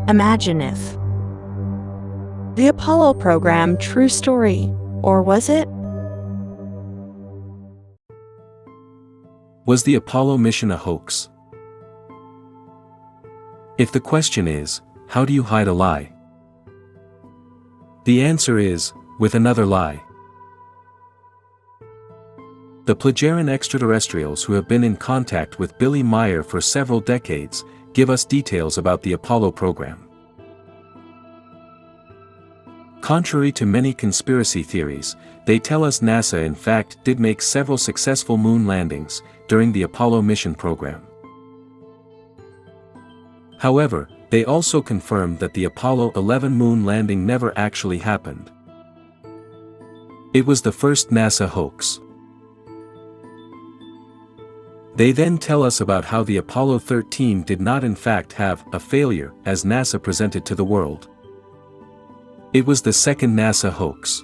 Imagine if. The Apollo program, true story, or was it? Was the Apollo mission a hoax? If the question is, how do you hide a lie? The answer is, with another lie. The Ptaah extraterrestrials who have been in contact with Billy Meier for several decades give us details about the Apollo program. Contrary to many conspiracy theories, they tell us NASA in fact did make several successful moon landings during the Apollo mission program. However, they also confirmed that the Apollo 11 moon landing never actually happened. It was the first NASA hoax. They then tell us about how the Apollo 13 did not in fact have a failure as NASA presented to the world. It was the second NASA hoax.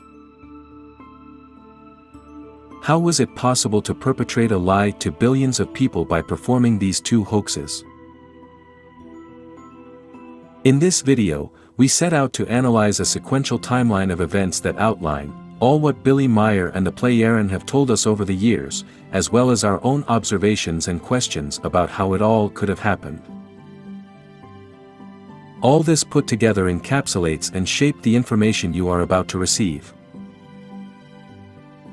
How was it possible to perpetrate a lie to billions of people by performing these two hoaxes? In this video, we set out to analyze a sequential timeline of events that outline all what Billy Meier and the Ptaah have told us over the years, as well as our own observations and questions about how it all could have happened. All this put together encapsulates and shapes the information you are about to receive.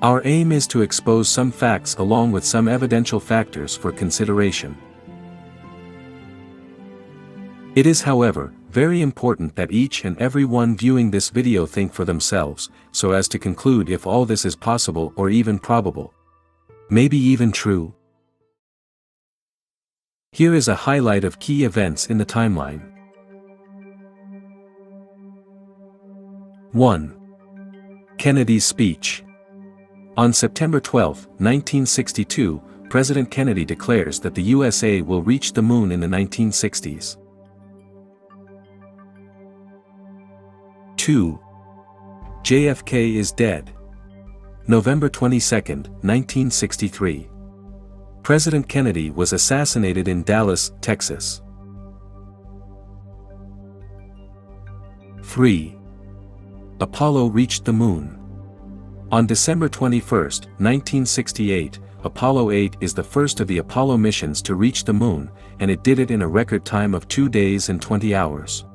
Our aim is to expose some facts along with some evidential factors for consideration. It is, however, very important that each and every one viewing this video think for themselves, so as to conclude if all this is possible or even probable. Maybe even true. Here is a highlight of key events in the timeline. 1. Kennedy's speech. On September 12, 1962, President Kennedy declares that the USA will reach the moon in the 1960s. 2. JFK is dead. November 22, 1963. President Kennedy was assassinated in Dallas, Texas. 3. Apollo reached the moon. On December 21, 1968, Apollo 8 is the first of the Apollo missions to reach the moon, and it did it in a record time of 2 days and 20 hours.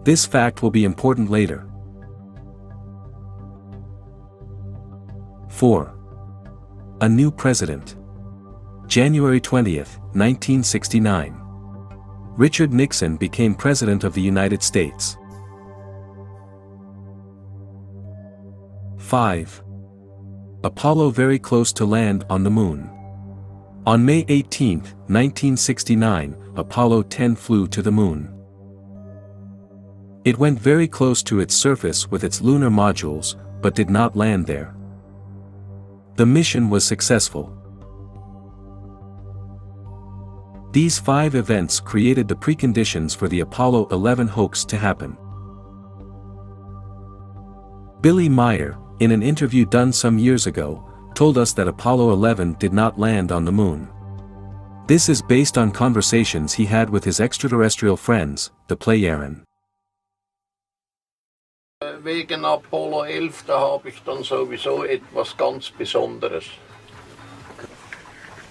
This fact will be important later. 4. A new president. January 20, 1969. Richard Nixon became President of the United States. 5. Apollo very close to land on the moon. On May 18, 1969, Apollo 10 flew to the moon. It went very close to its surface with its lunar modules, but did not land there. The mission was successful. These 5 events created the preconditions for the Apollo 11 hoax to happen. Billy Meier, in an interview done some years ago, told us that Apollo 11 did not land on the moon. This is based on conversations he had with his extraterrestrial friends, the Ptaah. Wegen Apollo 11, da habe ich dann sowieso etwas ganz Besonderes.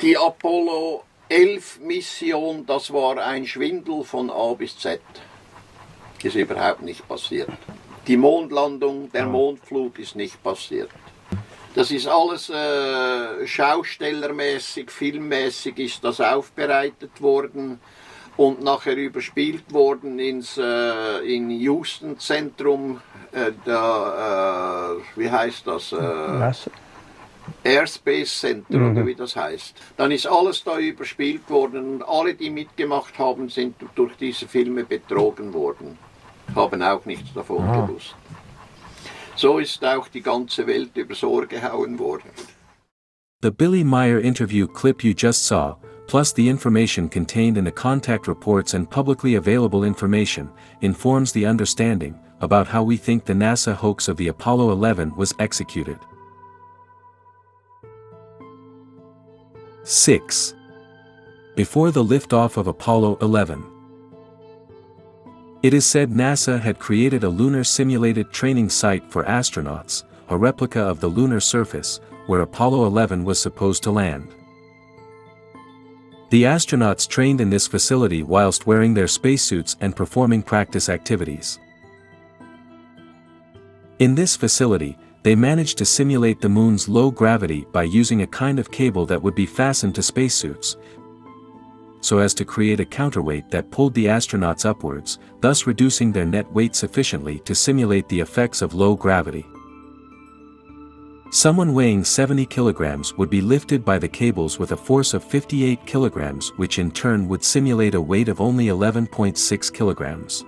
Die Apollo 11 Mission, das war ein Schwindel von A bis Z. Ist überhaupt nicht passiert. Die Mondlandung, der Mondflug ist nicht passiert. Das ist alles schaustellermäßig, filmmäßig ist das aufbereitet worden und nachher überspielt worden in Houston Zentrum, wie heißt das? Airspace Center, oder wie das heißt. Dann ist alles da überspielt worden und alle, die mitgemacht haben, sind durch diese Filme betrogen worden. Haben auch nichts davon gewusst. So ist auch die ganze Welt übers Ohr gehauen worden. The Billy Meier interview clip you just saw, plus the information contained in the contact reports and publicly available information, informs the understanding about how we think the NASA hoax of the Apollo 11 was executed. 6. Before the liftoff of Apollo 11. It is said NASA had created a lunar simulated training site for astronauts, a replica of the lunar surface, where Apollo 11 was supposed to land. The astronauts trained in this facility whilst wearing their spacesuits and performing practice activities. In this facility, they managed to simulate the moon's low gravity by using a kind of cable that would be fastened to spacesuits, so as to create a counterweight that pulled the astronauts upwards, thus reducing their net weight sufficiently to simulate the effects of low gravity. Someone weighing 70 kilograms would be lifted by the cables with a force of 58 kilograms, which in turn would simulate a weight of only 11.6 kilograms.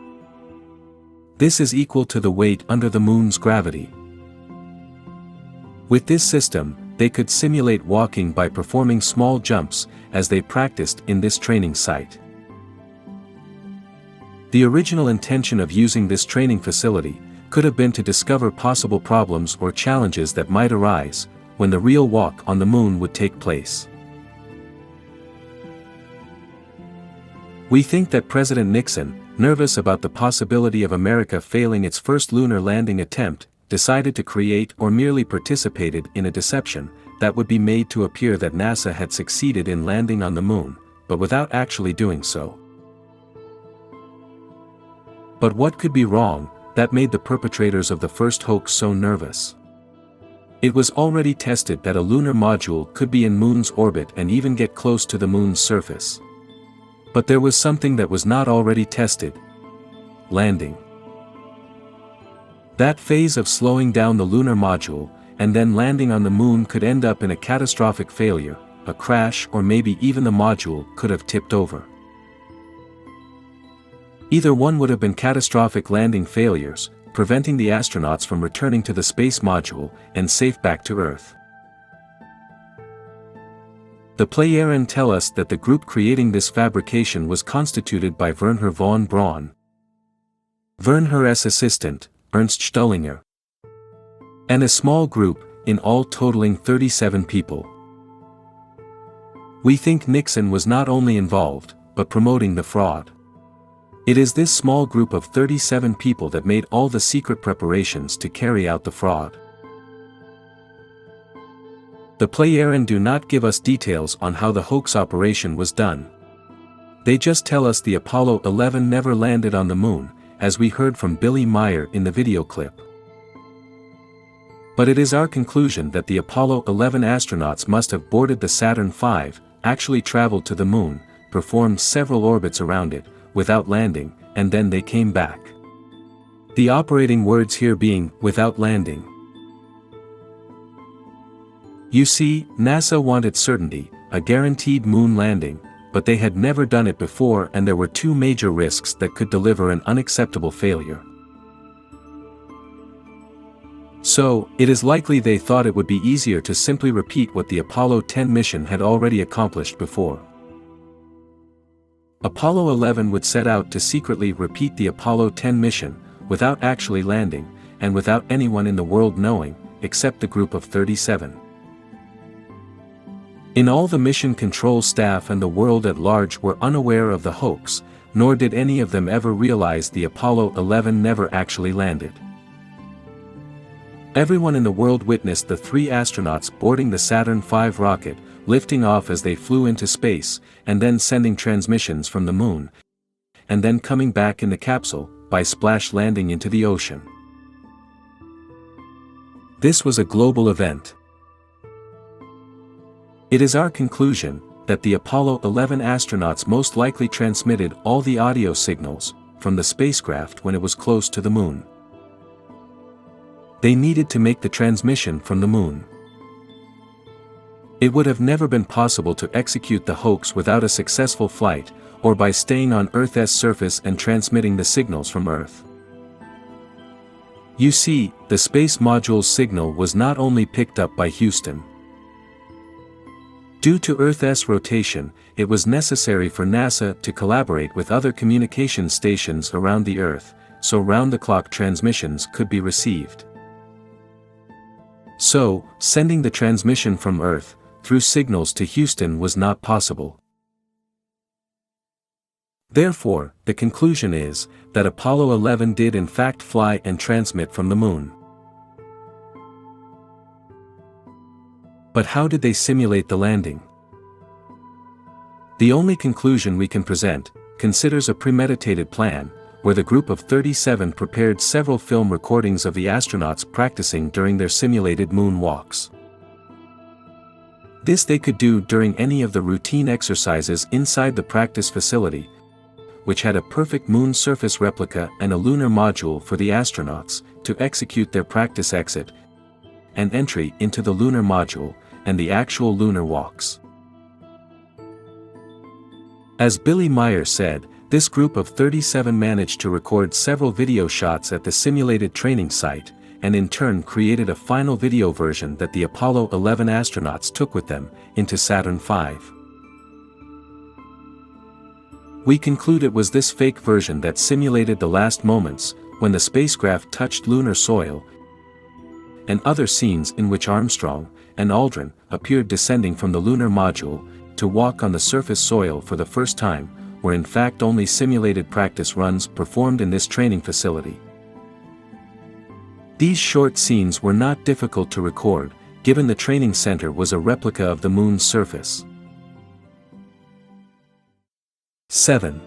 This is equal to the weight under the moon's gravity. With this system, they could simulate walking by performing small jumps, as they practiced in this training site. The original intention of using this training facility could have been to discover possible problems or challenges that might arise when the real walk on the moon would take place. We think that President Nixon, nervous about the possibility of America failing its first lunar landing attempt, decided to create or merely participated in a deception that would be made to appear that NASA had succeeded in landing on the moon, but without actually doing so. But what could be wrong that made the perpetrators of the first hoax so nervous? It was already tested that a lunar module could be in Moon's orbit and even get close to the Moon's surface. But there was something that was not already tested: landing. That phase of slowing down the lunar module, and then landing on the moon could end up in a catastrophic failure, a crash, or maybe even the module could have tipped over. Either one would have been catastrophic landing failures, preventing the astronauts from returning to the space module and safe back to Earth. The Pleiaren tell us that the group creating this fabrication was constituted by Wernher von Braun, Wernher's assistant, Ernst Stullinger, and a small group, in all totaling 37 people. We think Nixon was not only involved, but promoting the fraud. It is this small group of 37 people that made all the secret preparations to carry out the fraud. The Pleiaren do not give us details on how the hoax operation was done. They just tell us the Apollo 11 never landed on the moon, as we heard from Billy Meier in the video clip. But it is our conclusion that the Apollo 11 astronauts must have boarded the Saturn V, actually traveled to the moon, performed several orbits around it, without landing, and then they came back. The operating words here being, without landing. You see, NASA wanted certainty, a guaranteed moon landing, but they had never done it before, and there were two major risks that could deliver an unacceptable failure. So, it is likely they thought it would be easier to simply repeat what the Apollo 10 mission had already accomplished before. Apollo 11 would set out to secretly repeat the Apollo 10 mission, without actually landing, and without anyone in the world knowing, except the group of 37. In all, the mission control staff and the world at large were unaware of the hoax, nor did any of them ever realize the Apollo 11 never actually landed. Everyone in the world witnessed the three astronauts boarding the Saturn V rocket, lifting off as they flew into space, and then sending transmissions from the moon, and then coming back in the capsule, by splash landing into the ocean. This was a global event. It is our conclusion that the Apollo 11 astronauts most likely transmitted all the audio signals from the spacecraft when it was close to the moon. They needed to make the transmission from the moon. It would have never been possible to execute the hoax without a successful flight, or by staying on Earth's surface and transmitting the signals from Earth. You see, the space module's signal was not only picked up by Houston. Due to Earth's rotation, it was necessary for NASA to collaborate with other communication stations around the Earth, so round-the-clock transmissions could be received. So, sending the transmission from Earth, through signals to Houston was not possible. Therefore, the conclusion is that Apollo 11 did in fact fly and transmit from the moon. But how did they simulate the landing? The only conclusion we can present considers a premeditated plan, where the group of 37 prepared several film recordings of the astronauts practicing during their simulated moon walks. This they could do during any of the routine exercises inside the practice facility, which had a perfect moon surface replica and a lunar module for the astronauts to execute their practice exit and entry into the lunar module and the actual lunar walks. As Billy Meier said, this group of 37 managed to record several video shots at the simulated training site, and in turn created a final video version that the Apollo 11 astronauts took with them into Saturn V. We conclude it was this fake version that simulated the last moments when the spacecraft touched lunar soil, and other scenes in which Armstrong and Aldrin appeared descending from the lunar module to walk on the surface soil for the first time, were in fact only simulated practice runs performed in this training facility. These short scenes were not difficult to record, given the training center was a replica of the moon's surface. 7.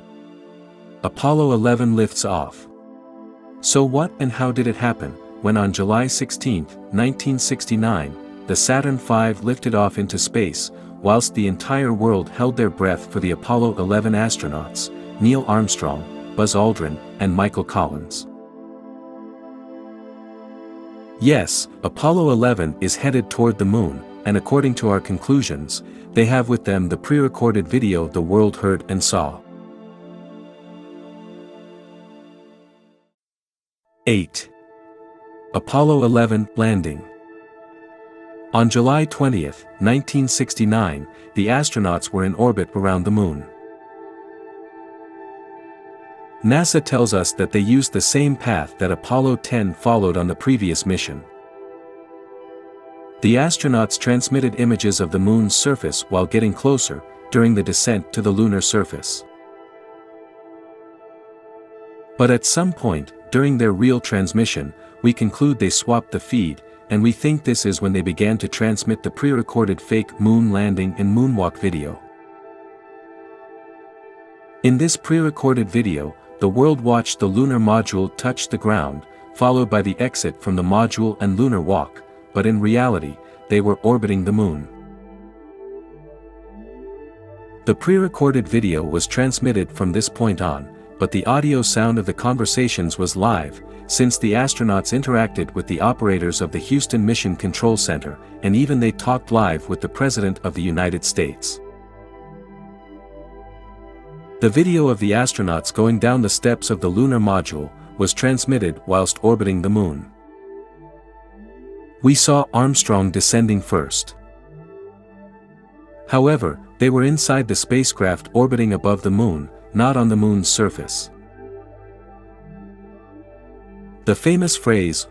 Apollo 11 lifts off. So what and how did it happen, when on July 16, 1969, the Saturn V lifted off into space, whilst the entire world held their breath for the Apollo 11 astronauts, Neil Armstrong, Buzz Aldrin, and Michael Collins? Yes, Apollo 11 is headed toward the moon, and according to our conclusions, they have with them the pre-recorded video the world heard and saw. 8. Apollo 11 landing. On July 20, 1969, the astronauts were in orbit around the moon. NASA tells us that they used the same path that Apollo 10 followed on the previous mission. The astronauts transmitted images of the moon's surface while getting closer, during the descent to the lunar surface. But at some point, during their real transmission, we conclude they swapped the feed, and we think this is when they began to transmit the pre-recorded fake moon landing and moonwalk video. In this pre-recorded video, the world watched the lunar module touch the ground, followed by the exit from the module and lunar walk, but in reality, they were orbiting the moon. The pre-recorded video was transmitted from this point on, but the audio sound of the conversations was live, since the astronauts interacted with the operators of the Houston Mission Control Center, and even they talked live with the President of the United States. The video of the astronauts going down the steps of the lunar module was transmitted whilst orbiting the moon. We saw Armstrong descending first. However, they were inside the spacecraft orbiting above the moon, not on the moon's surface. The famous phrase,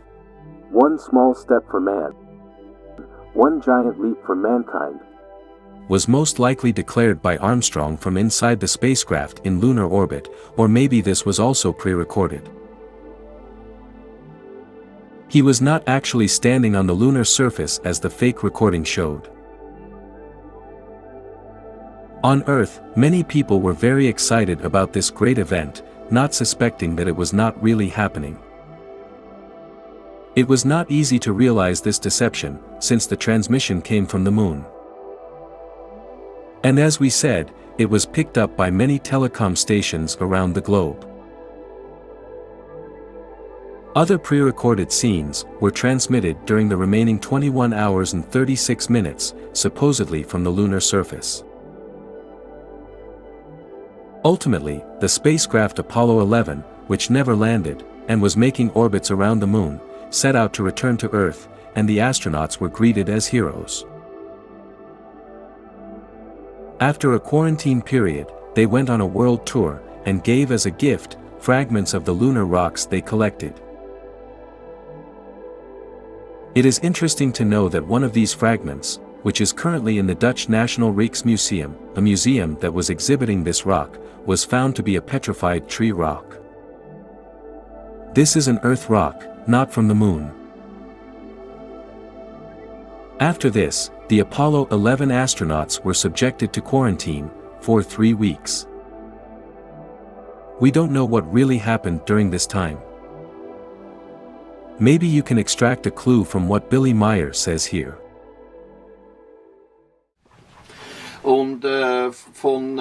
"One small step for man, one giant leap for mankind," was most likely declared by Armstrong from inside the spacecraft in lunar orbit, or maybe this was also pre-recorded. He was not actually standing on the lunar surface as the fake recording showed. On Earth, many people were very excited about this great event, not suspecting that it was not really happening. It was not easy to realize this deception, since the transmission came from the moon. And as we said, it was picked up by many telecom stations around the globe. Other pre-recorded scenes were transmitted during the remaining 21 hours and 36 minutes, supposedly from the lunar surface. Ultimately, the spacecraft Apollo 11, which never landed, and was making orbits around the moon, set out to return to Earth, and the astronauts were greeted as heroes. After a quarantine period, they went on a world tour, and gave as a gift, fragments of the lunar rocks they collected. It is interesting to know that one of these fragments, which is currently in the Dutch National Rijksmuseum, a museum that was exhibiting this rock, was found to be a petrified tree rock. This is an Earth rock, not from the Moon. After this, the Apollo 11 astronauts were subjected to quarantine for 3 weeks. We don't know what really happened during this time. Maybe you can extract a clue from what Billy Meier says here. Und von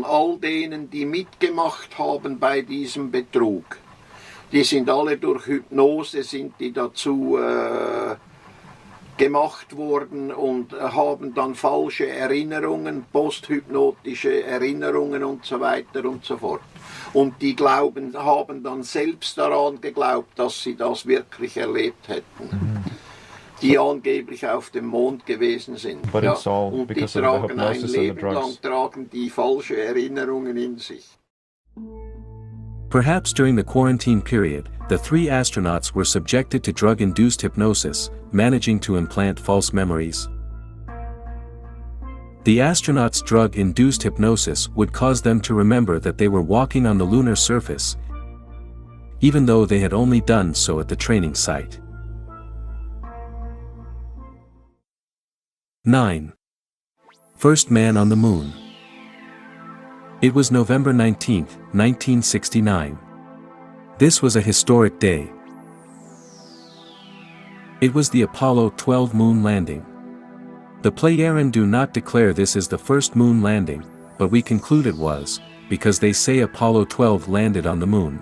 all denen, die mitgemacht haben bei diesem Betrug, die sind alle durch Hypnose sind die dazu gemacht worden und haben dann falsche Erinnerungen, posthypnotische Erinnerungen und so weiter und so fort. Und die haben dann selbst daran geglaubt, dass sie das wirklich erlebt hätten. Die angeblich auf dem Mond gewesen sind. But it's all und die because of the tragen ein hypnosis and the Leben drugs. lang tragen die falsche Erinnerungen in sich. Perhaps during the quarantine period, the 3 astronauts were subjected to drug-induced hypnosis, managing to implant false memories. The astronauts' drug-induced hypnosis would cause them to remember that they were walking on the lunar surface, even though they had only done so at the training site. 9. First man on the Moon. It was November 19, 1969. This was a historic day. It was the Apollo 12 moon landing. The Pleiadians do not declare this as the first moon landing, but we conclude it was, because they say Apollo 12 landed on the moon.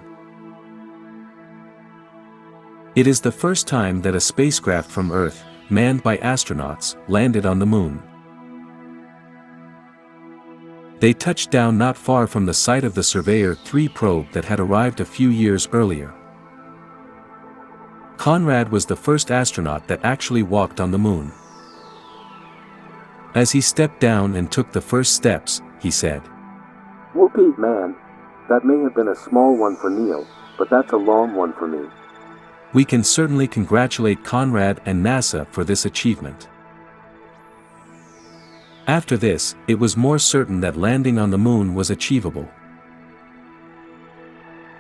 It is the first time that a spacecraft from Earth, manned by astronauts, landed on the moon. They touched down not far from the site of the Surveyor 3 probe that had arrived a few years earlier. Conrad was the first astronaut that actually walked on the moon. As he stepped down and took the first steps, he said, "Whoopee, man. That may have been a small one for Neil, but that's a long one for me." We can certainly congratulate Conrad and NASA for this achievement. After this, it was more certain that landing on the moon was achievable.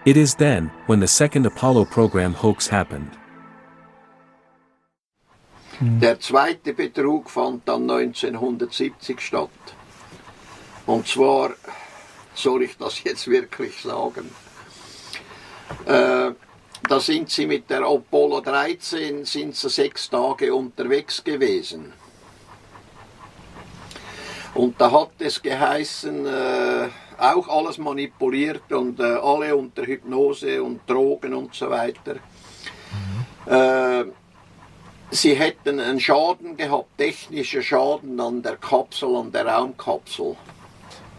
It is then, when the second Apollo program hoax happened. Der zweite Betrug fand dann 1970 statt. Und zwar, soll ich das jetzt wirklich sagen, da sind sie mit der Apollo 13 sind sie 6 Tage unterwegs gewesen. Und da hat es geheißen, auch alles manipuliert und alle unter Hypnose und Drogen und so weiter. Sie hätten einen Schaden gehabt, technischen Schaden an der Kapsel, an der Raumkapsel,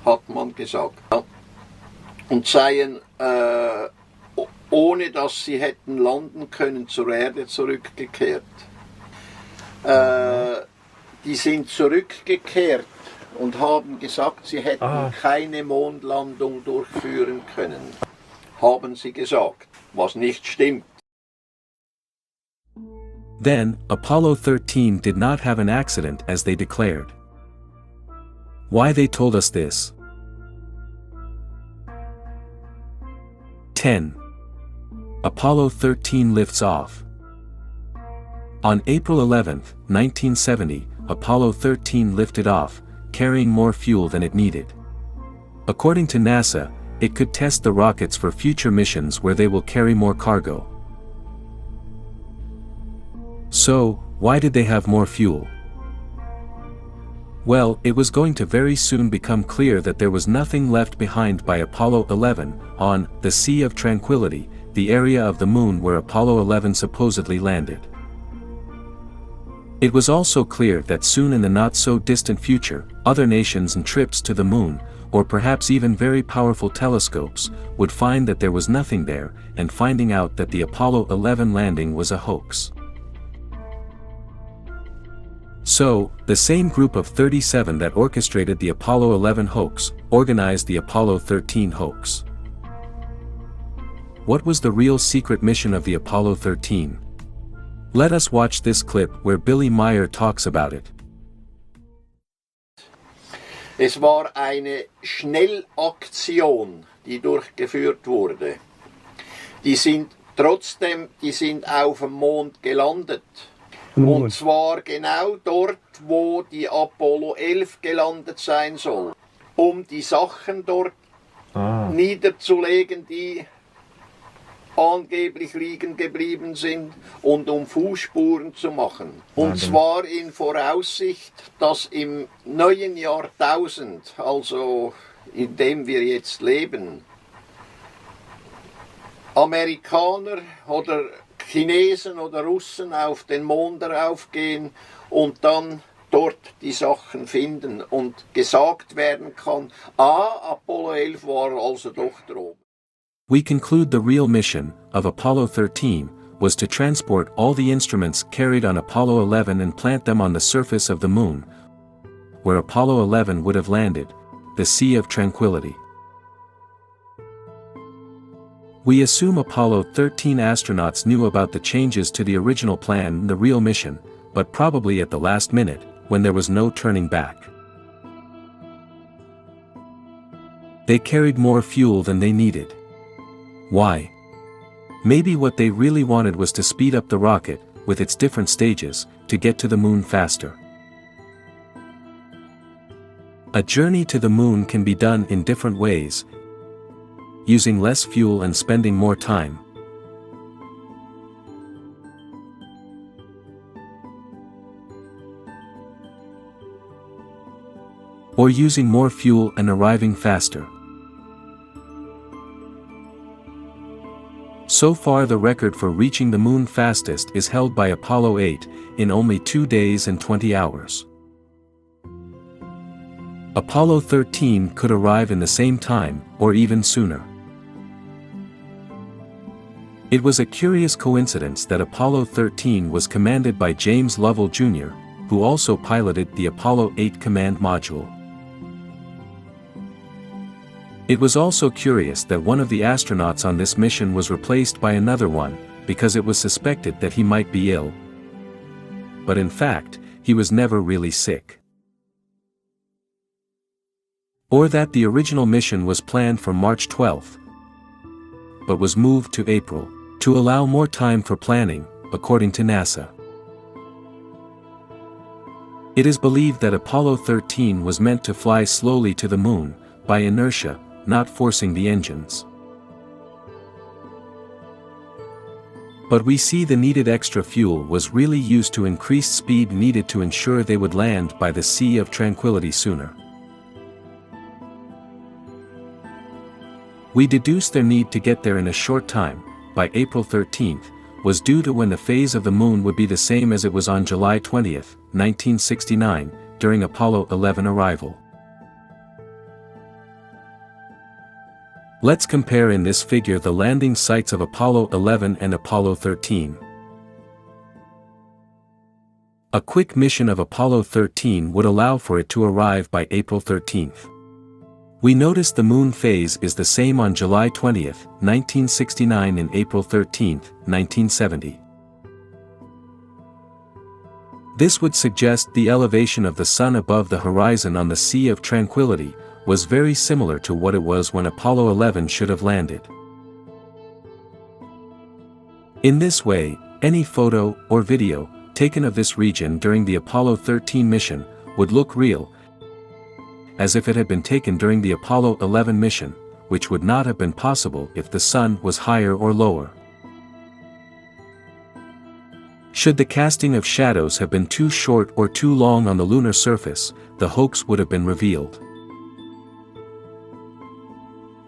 hat man gesagt. Und seien, ohne dass sie hätten landen können, zur Erde zurückgekehrt. Die sind zurückgekehrt und haben gesagt, sie hätten keine Mondlandung durchführen können. Haben sie gesagt, was nicht stimmt. Then, Apollo 13 did not have an accident as they declared. Why they told us this? 10. Apollo 13 lifts off. On April 11, 1970, Apollo 13 lifted off, carrying more fuel than it needed. According to NASA, it could test the rockets for future missions where they will carry more cargo. So, why did they have more fuel? Well, it was going to very soon become clear that there was nothing left behind by Apollo 11, on the Sea of Tranquility, the area of the moon where Apollo 11 supposedly landed. It was also clear that soon in the not-so-distant future, other nations and trips to the moon, or perhaps even very powerful telescopes, would find that there was nothing there, and finding out that the Apollo 11 landing was a hoax. So, the same group of 37 that orchestrated the Apollo 11 hoax, organized the Apollo 13 hoax. What was the real secret mission of the Apollo 13? Let us watch this clip where Billy Meier talks about it. Es war eine Schnellaktion, die durchgeführt wurde. Die sind auf dem Mond gelandet. Und zwar genau dort, wo die Apollo 11 gelandet sein soll. Um die Sachen dort niederzulegen, die angeblich liegen geblieben sind und um Fußspuren zu machen. Und zwar in Voraussicht, dass im neuen Jahrtausend, also in dem wir jetzt leben, Amerikaner oder Chinesen oder Russen auf den Mond raufgehen und dann dort die Sachen finden und gesagt werden kann, Apollo 11 war also doch droben. We conclude the real mission of Apollo 13 was to transport all the instruments carried on Apollo 11 and plant them on the surface of the moon, where Apollo 11 would have landed, the Sea of Tranquility. We assume Apollo 13 astronauts knew about the changes to the original plan in the real mission, but probably at the last minute, when there was no turning back. They carried more fuel than they needed. Why? Maybe what they really wanted was to speed up the rocket, with its different stages, to get to the moon faster. A journey to the moon can be done in different ways, using less fuel and spending more time. Or using more fuel and arriving faster. So far the record for reaching the moon fastest is held by Apollo 8, in only 2 days and 20 hours. Apollo 13 could arrive in the same time, or even sooner. It was a curious coincidence that Apollo 13 was commanded by James Lovell Jr., who also piloted the Apollo 8 command module. It was also curious that one of the astronauts on this mission was replaced by another one, because it was suspected that he might be ill. But in fact, he was never really sick. Or that the original mission was planned for March 12, but was moved to April, to allow more time for planning, according to NASA. It is believed that Apollo 13 was meant to fly slowly to the moon, by inertia, not forcing the engines. But we see the needed extra fuel was really used to increase speed needed to ensure they would land by the Sea of Tranquility sooner. We deduce their need to get there in a short time, by April 13th, was due to when the phase of the moon would be the same as it was on July 20th, 1969, during Apollo 11 arrival. Let's compare in this figure the landing sites of Apollo 11 and Apollo 13. A quick mission of Apollo 13 would allow for it to arrive by April 13th. We notice the moon phase is the same on July 20th, 1969 and April 13th, 1970. This would suggest the elevation of the Sun above the horizon on the Sea of Tranquility was very similar to what it was when Apollo 11 should have landed. In this way, any photo or video taken of this region during the Apollo 13 mission would look real, as if it had been taken during the Apollo 11 mission, which would not have been possible if the Sun was higher or lower. Should the casting of shadows have been too short or too long on the lunar surface, the hoax would have been revealed.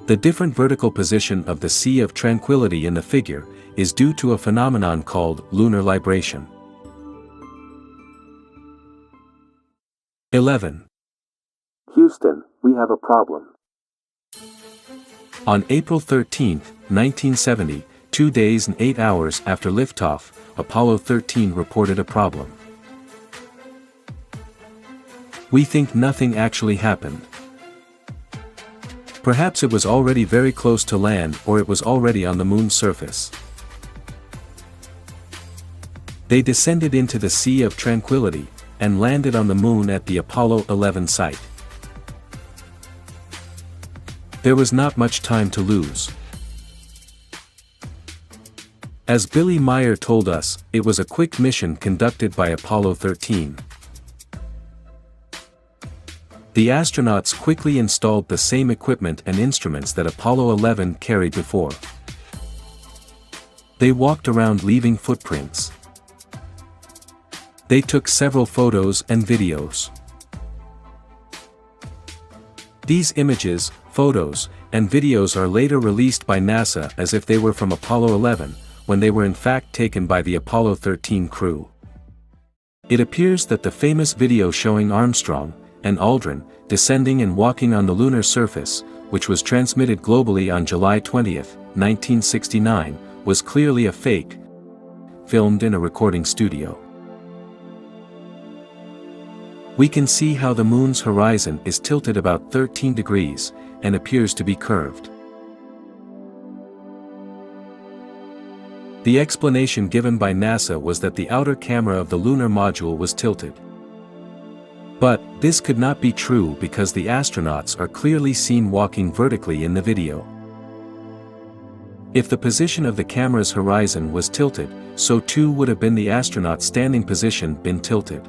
The different vertical position of the Sea of Tranquility in the figure is due to a phenomenon called lunar libration. 11. Houston, we have a problem. On April 13, 1970, 2 days and 8 hours after liftoff, Apollo 13 reported a problem. We think nothing actually happened. Perhaps it was already very close to land or it was already on the moon's surface. They descended into the Sea of Tranquility, and landed on the moon at the Apollo 11 site. There was not much time to lose. As Billy Meier told us, it was a quick mission conducted by Apollo 13. The astronauts quickly installed the same equipment and instruments that Apollo 11 carried before. They walked around leaving footprints. They took several photos and videos. These images, photos, and videos are later released by NASA as if they were from Apollo 11, when they were in fact taken by the Apollo 13 crew. It appears that the famous video showing Armstrong and Aldrin descending and walking on the lunar surface, which was transmitted globally on July 20, 1969, was clearly a fake, filmed in a recording studio. We can see how the moon's horizon is tilted about 13 degrees, and appears to be curved. The explanation given by NASA was that the outer camera of the lunar module was tilted. But, this could not be true because the astronauts are clearly seen walking vertically in the video. If the position of the camera's horizon was tilted, so too would have been the astronaut's standing position been tilted.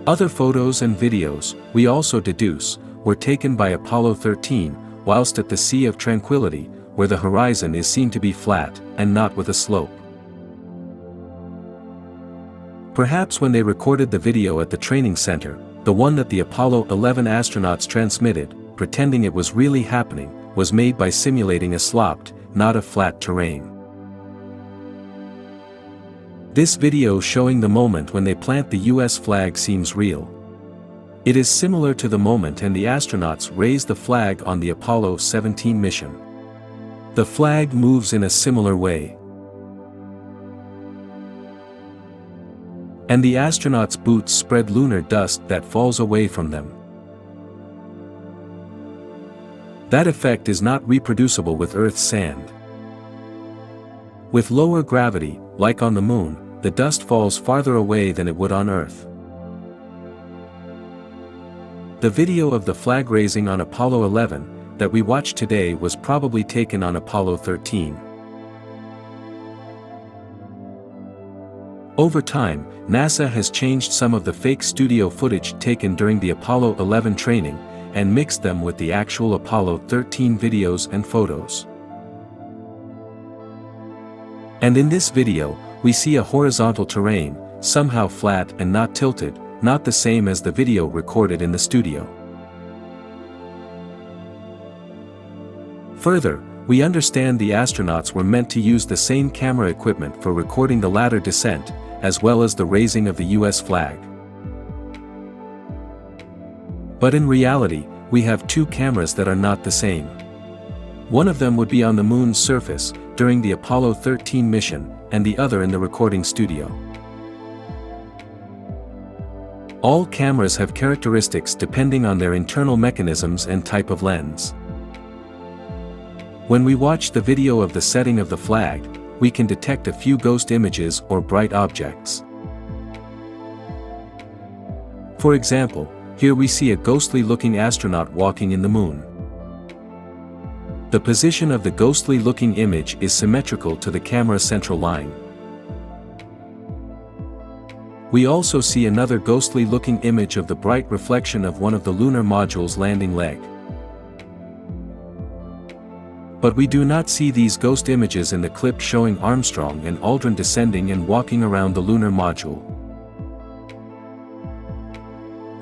Other photos and videos, we also deduce, were taken by Apollo 13, whilst at the Sea of Tranquility, where the horizon is seen to be flat, and not with a slope. Perhaps when they recorded the video at the training center, the one that the Apollo 11 astronauts transmitted, pretending it was really happening, was made by simulating a sloped, not a flat terrain. This video showing the moment when they plant the US flag seems real. It is similar to the moment and the astronauts raise the flag on the Apollo 17 mission. The flag moves in a similar way. And the astronauts' boots spread lunar dust that falls away from them. That effect is not reproducible with Earth's sand. With lower gravity, like on the Moon, the dust falls farther away than it would on Earth. The video of the flag raising on Apollo 11, that we watch today was probably taken on Apollo 13. Over time, NASA has changed some of the fake studio footage taken during the Apollo 11 training, and mixed them with the actual Apollo 13 videos and photos. And in this video, we see a horizontal terrain, somehow flat and not tilted, not the same as the video recorded in the studio. Further, we understand the astronauts were meant to use the same camera equipment for recording the latter descent, as well as the raising of the US flag. But in reality, we have two cameras that are not the same. One of them would be on the Moon's surface, during the Apollo 13 mission, and the other in the recording studio. All cameras have characteristics depending on their internal mechanisms and type of lens. When we watch the video of the setting of the flag, we can detect a few ghost images or bright objects. For example, here we see a ghostly-looking astronaut walking in the Moon. The position of the ghostly-looking image is symmetrical to the camera's central line. We also see another ghostly-looking image of the bright reflection of one of the lunar module's landing leg. But we do not see these ghost images in the clip showing Armstrong and Aldrin descending and walking around the lunar module.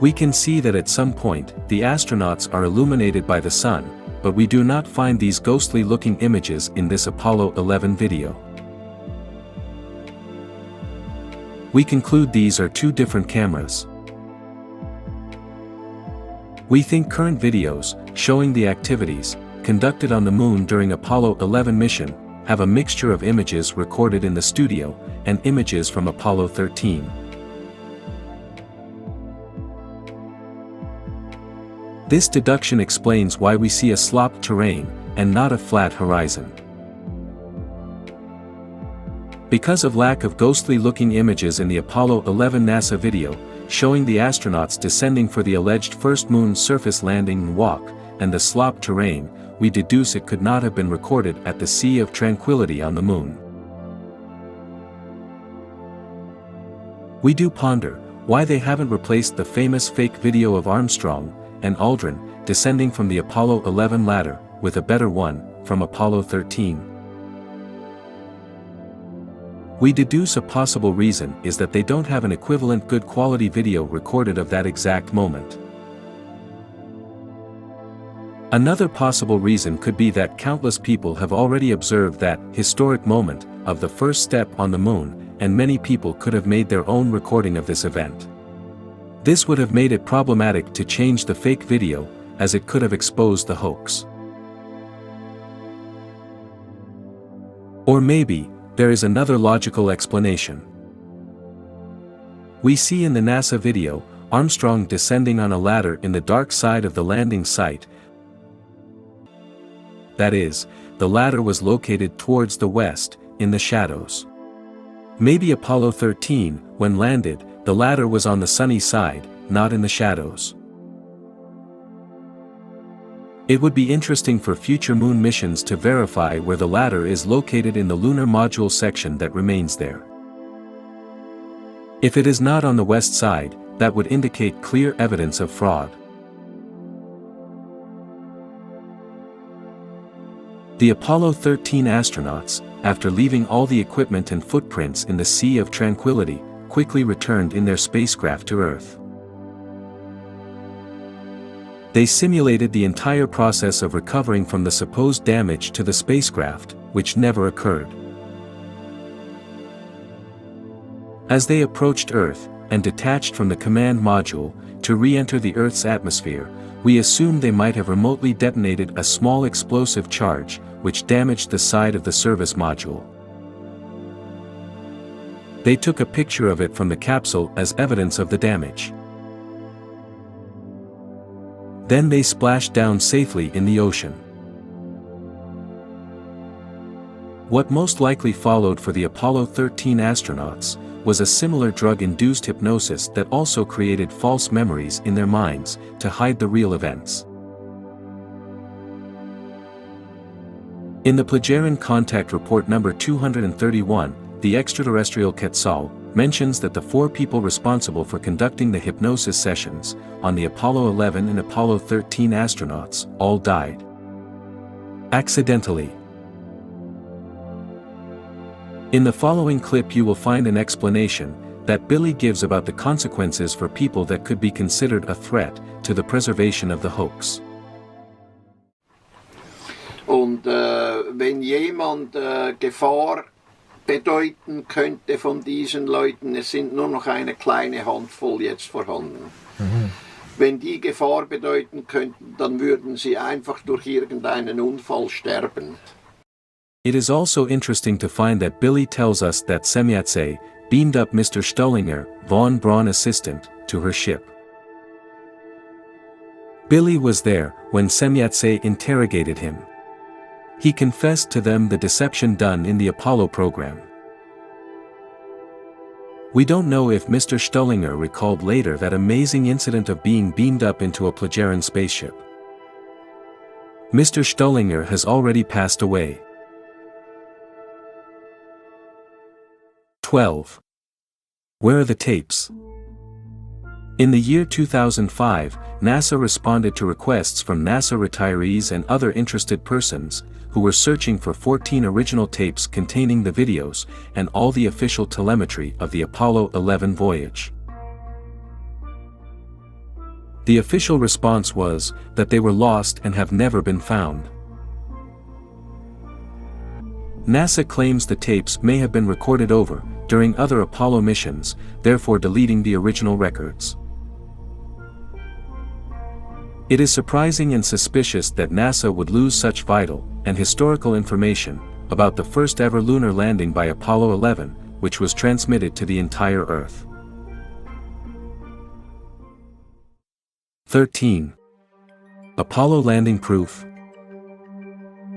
We can see that at some point, the astronauts are illuminated by the sun, but we do not find these ghostly-looking images in this Apollo 11 video. We conclude these are two different cameras. We think current videos, showing the activities, conducted on the Moon during Apollo 11 mission, have a mixture of images recorded in the studio, and images from Apollo 13. This deduction explains why we see a sloped terrain, and not a flat horizon. Because of lack of ghostly-looking images in the Apollo 11 NASA video, showing the astronauts descending for the alleged first moon surface landing and walk, and the sloped terrain, we deduce it could not have been recorded at the Sea of Tranquility on the moon. We do ponder why they haven't replaced the famous fake video of Armstrong and Aldrin descending from the Apollo 11 ladder with a better one from Apollo 13. We deduce a possible reason is that they don't have an equivalent good quality video recorded of that exact moment. Another possible reason could be that countless people have already observed that historic moment of the first step on the moon, and many people could have made their own recording of this event. This would have made it problematic to change the fake video, as it could have exposed the hoax. Or maybe, there is another logical explanation. We see in the NASA video, Armstrong descending on a ladder in the dark side of the landing site. That is, the ladder was located towards the west, in the shadows. Maybe Apollo 13, when landed, the ladder was on the sunny side, not in the shadows. It would be interesting for future moon missions to verify where the ladder is located in the lunar module section that remains there. If it is not on the west side, that would indicate clear evidence of fraud. The Apollo 13 astronauts, after leaving all the equipment and footprints in the Sea of Tranquility, quickly returned in their spacecraft to Earth. They simulated the entire process of recovering from the supposed damage to the spacecraft, which never occurred. As they approached Earth, and detached from the command module, to re-enter the Earth's atmosphere, we assume they might have remotely detonated a small explosive charge, which damaged the side of the service module. They took a picture of it from the capsule as evidence of the damage. Then they splashed down safely in the ocean. What most likely followed for the Apollo 13 astronauts was a similar drug-induced hypnosis that also created false memories in their minds to hide the real events. In the Ptaah Contact Report number 231, the extraterrestrial Quetzal mentions that the 4 people responsible for conducting the hypnosis sessions on the Apollo 11 and Apollo 13 astronauts all died accidentally. In the following clip you will find an explanation that Billy gives about the consequences for people that could be considered a threat to the preservation of the hoax. Und wenn jemand Gefahr bedeuten könnte von diesen Leuten, es sind nur noch eine kleine Handvoll jetzt vorhanden. Wenn die Gefahr bedeuten könnten, dann würden sie einfach durch irgendeinen Unfall sterben. It is also interesting to find that Billy tells us that Semyatse beamed up Mr. Stullinger, von Braun assistant, to her ship. Billy was there when Semyatse interrogated him. He confessed to them the deception done in the Apollo program. We don't know if Mr. Stullinger recalled later that amazing incident of being beamed up into a Ptaah spaceship. Mr. Stullinger has already passed away. 12. Where are the tapes? In the year 2005, NASA responded to requests from NASA retirees and other interested persons, who were searching for 14 original tapes containing the videos and all the official telemetry of the Apollo 11 voyage. The official response was that they were lost and have never been found. NASA claims the tapes may have been recorded over during other Apollo missions, therefore deleting the original records. It is surprising and suspicious that NASA would lose such vital and historical information about the first ever lunar landing by Apollo 11, which was transmitted to the entire Earth. 13. Apollo landing proof.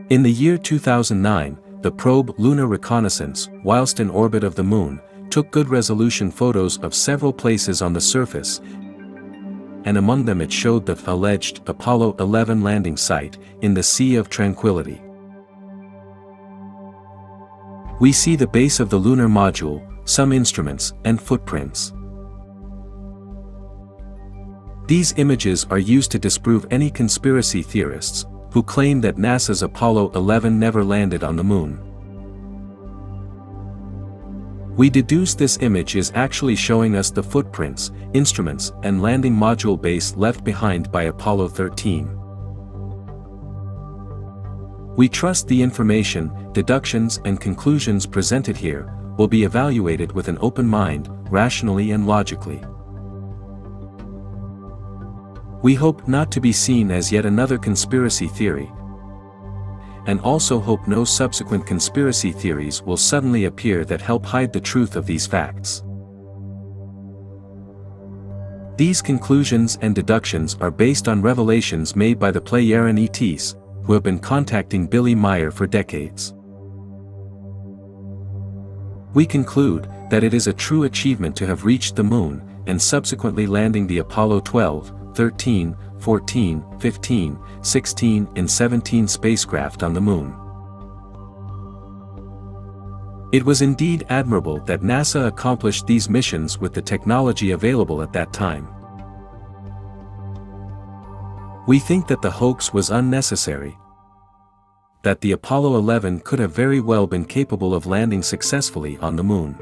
In the year 2009, the probe Lunar Reconnaissance, whilst in orbit of the Moon, took good resolution photos of several places on the surface, and among them it showed the alleged Apollo 11 landing site in the Sea of Tranquility. We see the base of the lunar module, some instruments, and footprints. These images are used to disprove any conspiracy theorists who claim that NASA's Apollo 11 never landed on the moon. We deduce this image is actually showing us the footprints, instruments, and landing module base left behind by Apollo 13. We trust the information, deductions, and conclusions presented here will be evaluated with an open mind, rationally and logically. We hope not to be seen as yet another conspiracy theory, and also hope no subsequent conspiracy theories will suddenly appear that help hide the truth of these facts. These conclusions and deductions are based on revelations made by the Pleiadian ETs, who have been contacting Billy Meier for decades. We conclude that it is a true achievement to have reached the moon, and subsequently landing the Apollo 12, 13, 14, 15, 16, and 17 spacecraft on the moon. It was indeed admirable that NASA accomplished these missions with the technology available at that time. We think that the hoax was unnecessary, that the Apollo 11 could have very well been capable of landing successfully on the moon.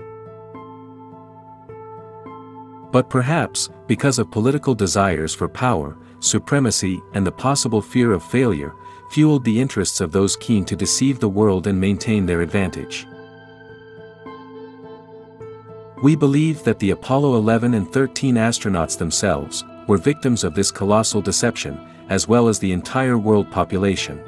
But perhaps, because of political desires for power, supremacy, and the possible fear of failure, fueled the interests of those keen to deceive the world and maintain their advantage. We believe that the Apollo 11 and 13 astronauts themselves were victims of this colossal deception, as well as the entire world population.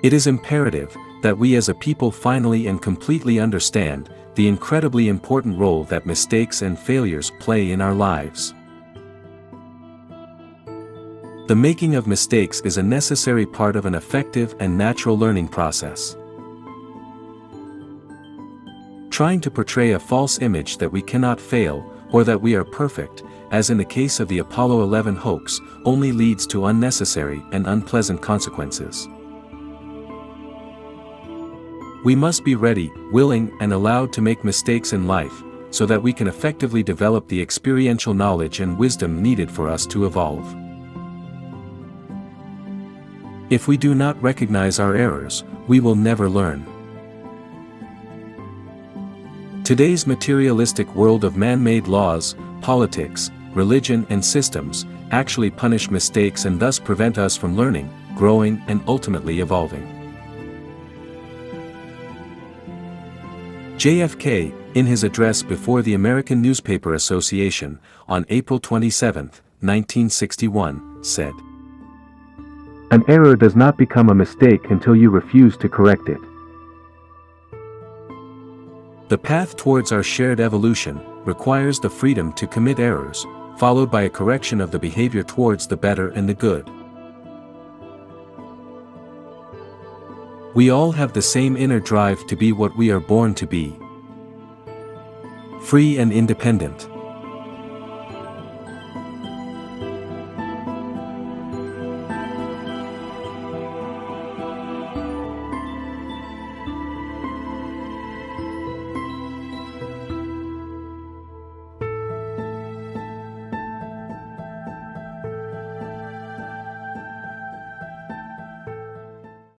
It is imperative that we as a people finally and completely understand the incredibly important role that mistakes and failures play in our lives. The making of mistakes is a necessary part of an effective and natural learning process. Trying to portray a false image that we cannot fail, or that we are perfect, as in the case of the Apollo 11 hoax, only leads to unnecessary and unpleasant consequences. We must be ready, willing, and allowed to make mistakes in life, so that we can effectively develop the experiential knowledge and wisdom needed for us to evolve. If we do not recognize our errors, we will never learn. Today's materialistic world of man-made laws, politics, religion, and systems actually punish mistakes and thus prevent us from learning, growing, and ultimately evolving. JFK, in his address before the American Newspaper Association, on April 27, 1961, said, "An error does not become a mistake until you refuse to correct it." The path towards our shared evolution requires the freedom to commit errors, followed by a correction of the behavior towards the better and the good. We all have the same inner drive to be what we are born to be: free and independent.